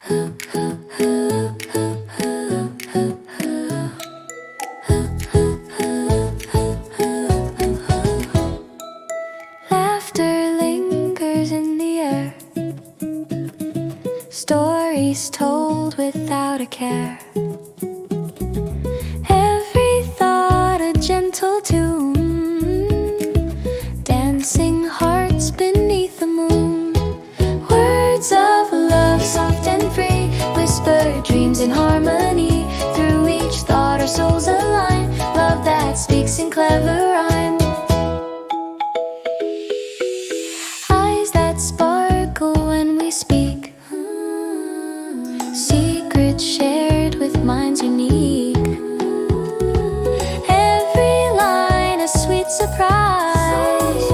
Laughter lingers in the air, stories told without a care. Every thought a gentle tune, dancing hearts beneath the moon. Words of love, soft and free, whispered dreams in harmony. Through each thought our souls align, love that speaks in clever rhyme. Eyes that sparkle when we speak, secrets shared with minds unique. Every line a sweet surprise,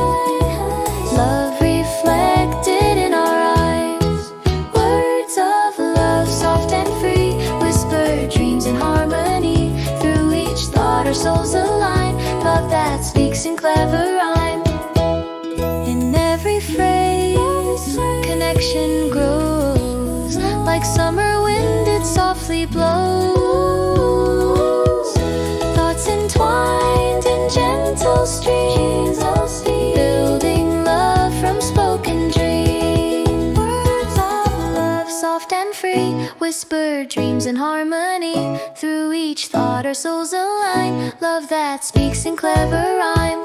love reflected in our eyes. Words of love, soft and free, whispered dreams in harmony. Through each thought our souls align, love that speaks in clever rhyme. In every phrase, connection grows, like summer wind it softly blows. Thoughts entwined in gentle streams, building love from spoken dreams. Words of love, soft and free, whispered dreams in harmony. Through each thought our souls align, love that speaks in clever rhyme.